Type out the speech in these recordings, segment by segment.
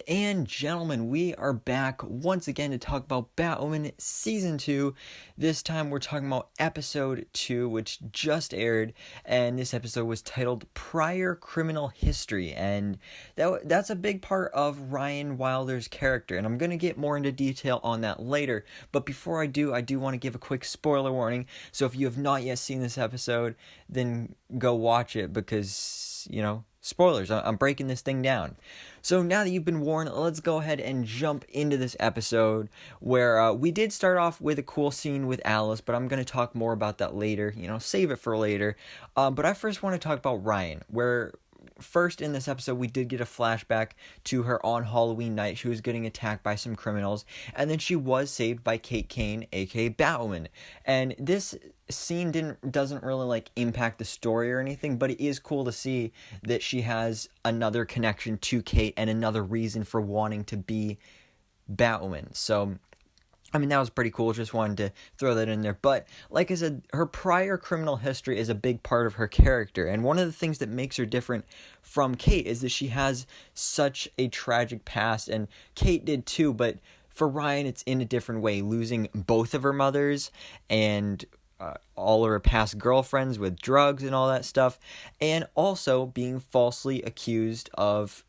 and gentlemen, we are back once again to talk about Batwoman Season 2. This time we're talking about Episode 2, which just aired, and this episode was titled Prior Criminal History, and that's a big part of Ryan Wilder's character, and I'm going to get more into detail on that later. But before I do want to give a quick spoiler warning, so if you have not yet seen this episode, then go watch it, because, spoilers, I'm breaking this thing down. So now that you've been warned, let's go ahead and jump into this episode where we did start off with a cool scene with Alice, but I'm going to talk more about that later, save it for later. But I first want to talk about Ryan, where first in this episode we did get a flashback to her on Halloween night. She was getting attacked by some criminals, and then she was saved by Kate Kane, aka Batwoman. And this scene doesn't really impact the story or anything, but it is cool to see that she has another connection to Kate and another reason for wanting to be Batwoman. So that was pretty cool. Just wanted to throw that in there. But like I said, her prior criminal history is a big part of her character. And one of the things that makes her different from Kate is that she has such a tragic past. And Kate did too, but for Ryan, it's in a different way. Losing both of her mothers and all of her past girlfriends with drugs and all that stuff, and also being falsely accused of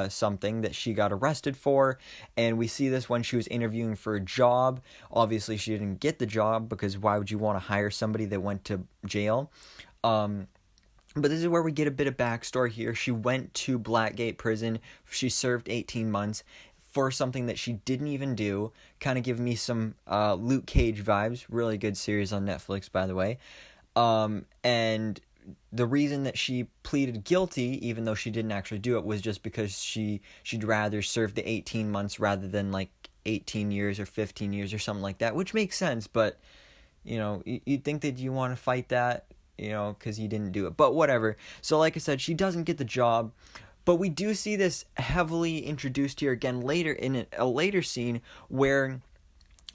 something that she got arrested for. And we see this when she was interviewing for a job. Obviously she didn't get the job, because why would you want to hire somebody that went to jail? But this is where we get a bit of backstory here. She went to Blackgate prison. She served 18 months for something that she didn't even do. Kind of give me some Luke Cage vibes. Really good series on Netflix, by the way. And the reason that she pleaded guilty, even though she didn't actually do it, was just because she'd rather serve the 18 months rather than 18 years or 15 years or something like that, which makes sense. But you'd think that you want to fight that, because you didn't do it. But whatever. So like I said, she doesn't get the job. But we do see this heavily introduced here again later in a later scene where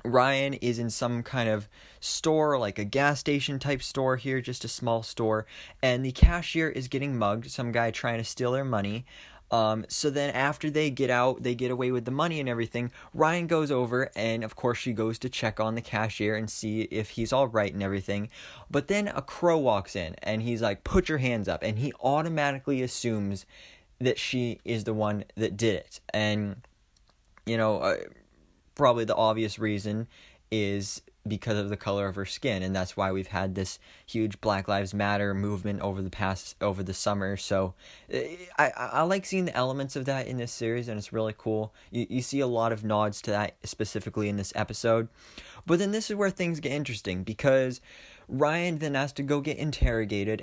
Ryan is in some kind of store, like a gas station type store here, just a small store, and the cashier is getting mugged, some guy trying to steal their money. So then after they get out, they get away with the money and everything, Ryan goes over, and of course she goes to check on the cashier and see if he's all right and everything. But then a crow walks in, and he's like, "Put your hands up," and he automatically assumes that she is the one that did it. And probably the obvious reason is because of the color of her skin, and that's why we've had this huge Black Lives Matter movement over the summer. So I like seeing the elements of that in this series, and it's really cool. You see a lot of nods to that specifically in this episode. But then this is where things get interesting, because Ryan then has to go get interrogated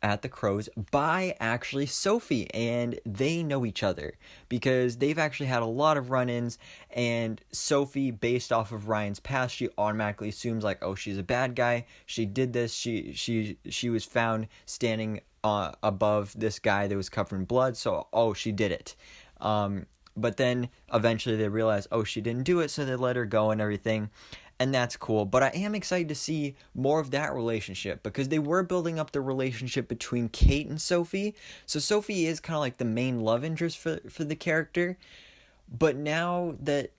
at the Crows by actually Sophie, and they know each other because they've actually had a lot of run-ins. And Sophie, based off of Ryan's past, she automatically assumes oh, she's a bad guy. She did this. She was found standing above this guy that was covered in blood. So she did it. But then eventually they realize she didn't do it, so they let her go and everything. And that's cool. But I am excited to see more of that relationship, because they were building up the relationship between Kate and Sophie. So Sophie is kind of the main love interest for the character. But now that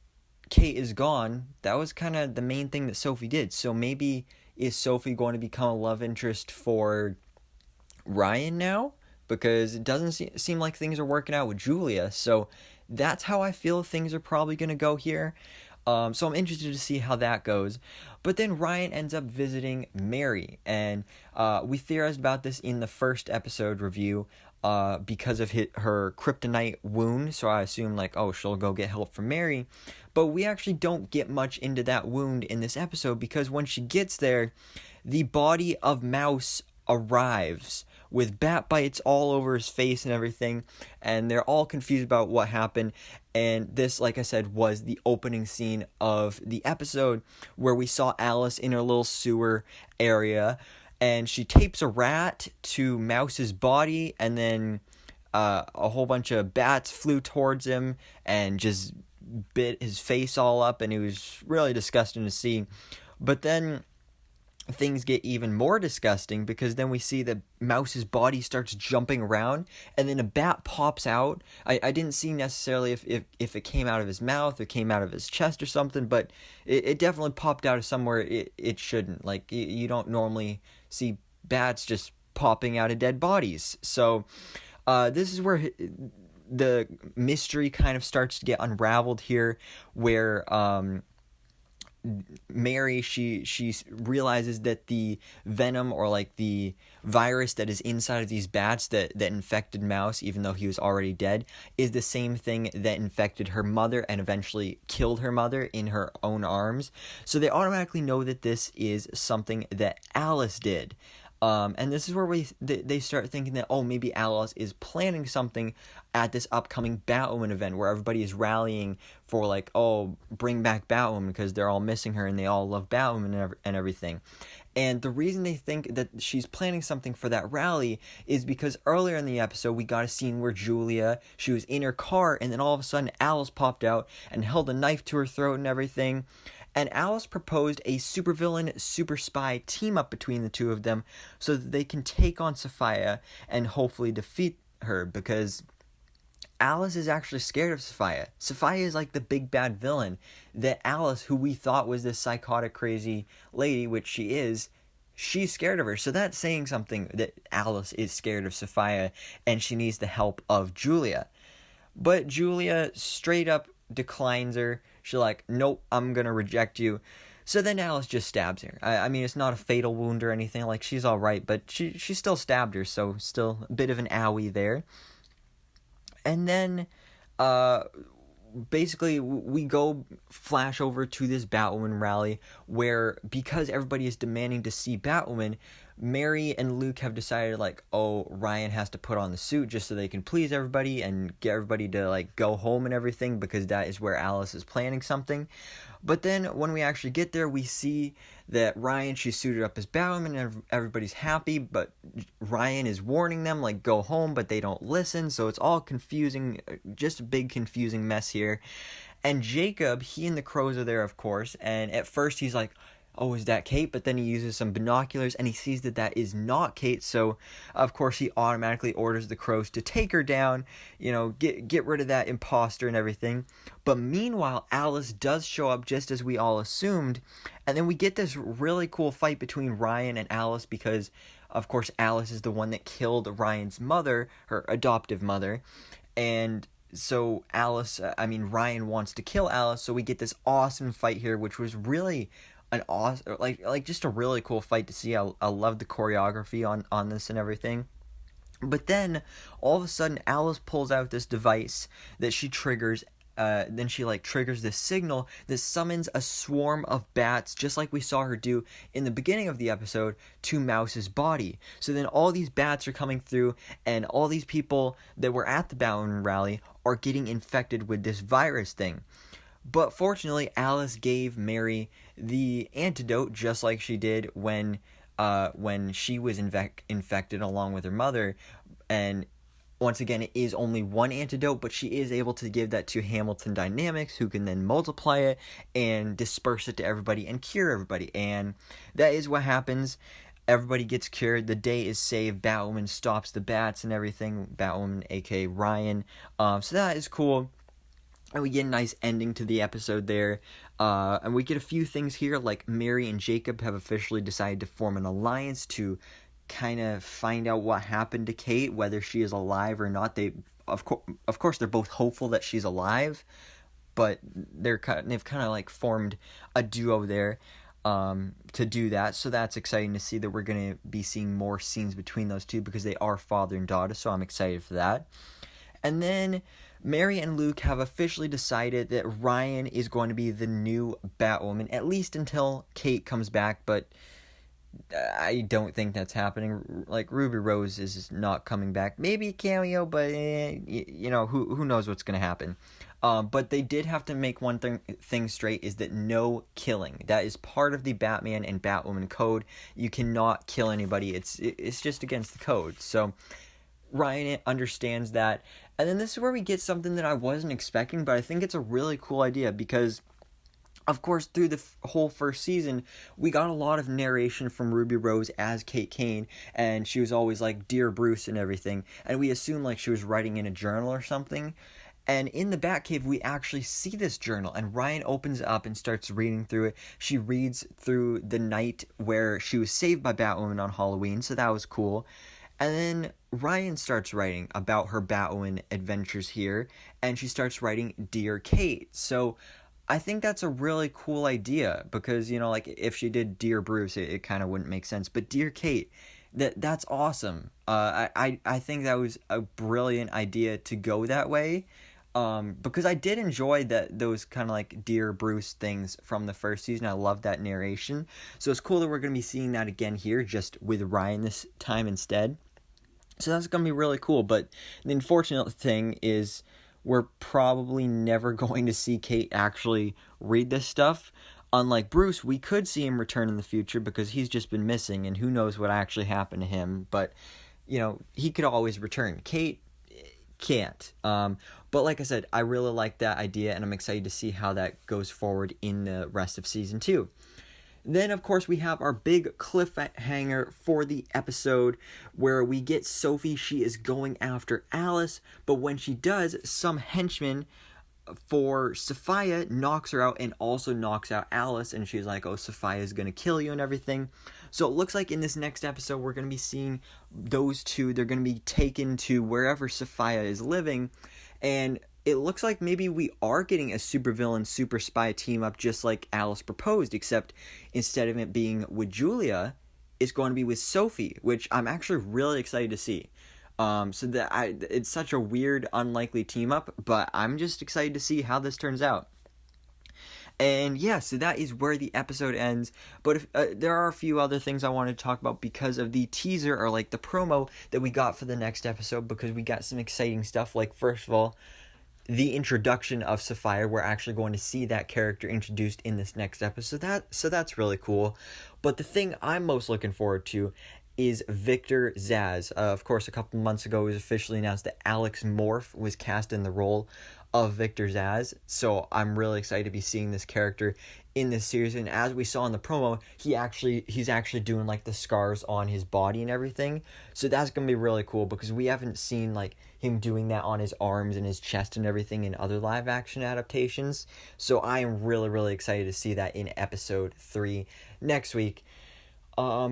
Kate is gone, that was kind of the main thing that Sophie did. So maybe is Sophie going to become a love interest for Ryan now? Because it doesn't seem like things are working out with Julia. So that's how I feel things are probably going to go here. So I'm interested to see how that goes. But then Ryan ends up visiting Mary, and we theorized about this in the first episode review because of her kryptonite wound. So I assume she'll go get help from Mary. But we actually don't get much into that wound in this episode, because when she gets there, the body of Mouse arrives with bat bites all over his face and everything, and they're all confused about what happened. And this, like I said, was the opening scene of the episode, where we saw Alice in her little sewer area, and she tapes a rat to Mouse's body, and then a whole bunch of bats flew towards him and just bit his face all up, and it was really disgusting to see. But then things get even more disgusting, because then we see that Mouse's body starts jumping around, and then a bat pops out. I didn't see necessarily if it came out of his mouth or came out of his chest or something, but it definitely popped out of somewhere it shouldn't. Like, you don't normally see bats just popping out of dead bodies. So this is where the mystery kind of starts to get unraveled here, where Mary, she realizes that the venom, or like the virus that is inside of these bats that infected Mouse, even though he was already dead, is the same thing that infected her mother and eventually killed her mother in her own arms. So they automatically know that this is something that Alice did. And this is where they start thinking that, oh, maybe Alice is planning something at this upcoming Batwoman event, where everybody is rallying for, like, oh, bring back Batwoman, because they're all missing her and they all love Batwoman and everything. And the reason they think that she's planning something for that rally is because earlier in the episode, we got a scene where Julia, she was in her car, and then all of a sudden Alice popped out and held a knife to her throat and everything. And Alice proposed a supervillain, super spy team-up between the two of them so that they can take on Sophia and hopefully defeat her, because Alice is actually scared of Sophia. Sophia is like the big bad villain that Alice, who we thought was this psychotic, crazy lady, which she is, she's scared of her. So that's saying something, that Alice is scared of Sophia and she needs the help of Julia. But Julia straight up declines her. She's like, nope, I'm gonna reject you. So then Alice just stabs her. I mean, it's not a fatal wound or anything. Like, she's all right, but she still stabbed her, so still a bit of an owie there. And then, basically, we go flash over to this Batwoman rally, where, because everybody is demanding to see Batwoman, Mary and Luke have decided, like, oh, Ryan has to put on the suit just so they can please everybody and get everybody to, like, go home and everything, because that is where Alice is planning something. But then when we actually get there, we see that Ryan, she's suited up as Batwoman, and everybody's happy, but Ryan is warning them, like, go home, but they don't listen, so it's all confusing, just a big confusing mess here. And Jacob, he and the crows are there, of course, and at first he's like, oh, is that Kate? But then he uses some binoculars and he sees that that is not Kate. So, of course, he automatically orders the crows to take her down, you know, get rid of that imposter and everything. But meanwhile, Alice does show up just as we all assumed. And then we get this really cool fight between Ryan and Alice, because, of course, Alice is the one that killed Ryan's mother, her adoptive mother. And so Ryan wants to kill Alice. So we get this awesome fight here, which was really an awesome, like just a really cool fight to see. I love the choreography on this and everything. But then all of a sudden Alice pulls out this device that she triggers. Then she triggers this signal that summons a swarm of bats, just like we saw her do in the beginning of the episode, to Mouse's body. So then all these bats are coming through, and all these people that were at the Batwoman rally are getting infected with this virus thing. But fortunately, Alice gave Mary the antidote, just like she did when she was infected along with her mother. And once again, it is only one antidote, but she is able to give that to Hamilton Dynamics, who can then multiply it and disperse it to everybody and cure everybody. And that is what happens. Everybody gets cured. The day is saved. Batwoman stops the bats and everything. Batwoman, aka Ryan. So that is cool. And we get a nice ending to the episode there. And we get a few things here, like Mary and Jacob have officially decided to form an alliance to kind of find out what happened to Kate, whether she is alive or not. They, of course, they're both hopeful that she's alive, but they've kind of formed a duo there to do that. So that's exciting to see that we're going to be seeing more scenes between those two, because they are father and daughter. So I'm excited for that. And then Mary and Luke have officially decided that Ryan is going to be the new Batwoman, at least until Kate comes back, but I don't think that's happening. Like, Ruby Rose is not coming back. Maybe a cameo, but who knows what's going to happen. But they did have to make one thing straight, is that no killing. That is part of the Batman and Batwoman code. You cannot kill anybody. It's just against the code. So Ryan understands that. And then this is where we get something that I wasn't expecting, but I think it's a really cool idea, because Of course, through the whole first season, we got a lot of narration from Ruby Rose as Kate Kane, and she was always like, "Dear Bruce" and everything, and we assumed like she was writing in a journal or something. And in the Batcave, we actually see this journal, and Ryan opens it up and starts reading through it. She reads through the night where she was saved by Batwoman on Halloween, so that was cool. And then Ryan starts writing about her Batwoman adventures here, and she starts writing Dear Kate. So I think that's a really cool idea because, like if she did Dear Bruce, it kind of wouldn't make sense. But Dear Kate, that's awesome. I think that was a brilliant idea to go that way. Because I did enjoy those kind of like Dear Bruce things from the first season. I love that narration. So it's cool that we're going to be seeing that again here, just with Ryan this time instead. So that's going to be really cool. But the unfortunate thing is we're probably never going to see Kate actually read this stuff. Unlike Bruce, we could see him return in the future because he's just been missing and who knows what actually happened to him. But, he could always return. Kate can't. But like I said, I really like that idea and I'm excited to see how that goes forward in the rest of season 2. Then, of course, we have our big cliffhanger for the episode where we get Sophie. She is going after Alice, but when she does, some henchman for Sophia knocks her out and also knocks out Alice, and she's like, "Oh, Sophia is going to kill you," and everything. So it looks like in this next episode, we're going to be seeing those two. They're going to be taken to wherever Sophia is living, and it looks like maybe we are getting a supervillain, super spy team up just like Alice proposed, except instead of it being with Julia, it's going to be with Sophie, which I'm actually really excited to see. It's such a weird, unlikely team up, but I'm just excited to see how this turns out. And yeah, so that is where the episode ends. But there are a few other things I want to talk about because of the teaser or like the promo that we got for the next episode, because we got some exciting stuff. Like, first of all, the introduction of Sophia. We're actually going to see that character introduced in this next episode. So that's really cool. But the thing I'm most looking forward to is Victor Zsasz. Of course, a couple months ago, it was officially announced that Alex Morph was cast in the role of Victor Zsasz. So I'm really excited to be seeing this character in this series. And as we saw in the promo, he's actually doing like the scars on his body and everything. So that's going to be really cool because we haven't seen like him doing that on his arms and his chest and everything in other live action adaptations. So I am really, really excited to see that in episode 3 next week.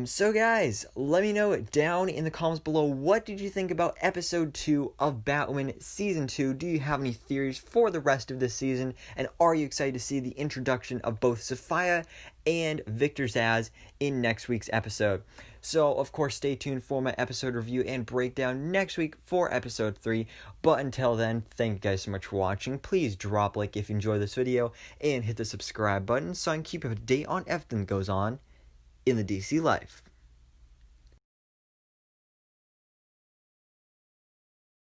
So guys, let me know down in the comments below, what did you think about episode 2 of Batwoman season 2? Do you have any theories for the rest of this season? And are you excited to see the introduction of both Sophia and Victor Zsasz in next week's episode? So, of course, stay tuned for my episode review and breakdown next week for episode 3. But until then, thank you guys so much for watching. Please drop a like if you enjoyed this video and hit the subscribe button so I can keep up to date on everything that goes on in the DC life.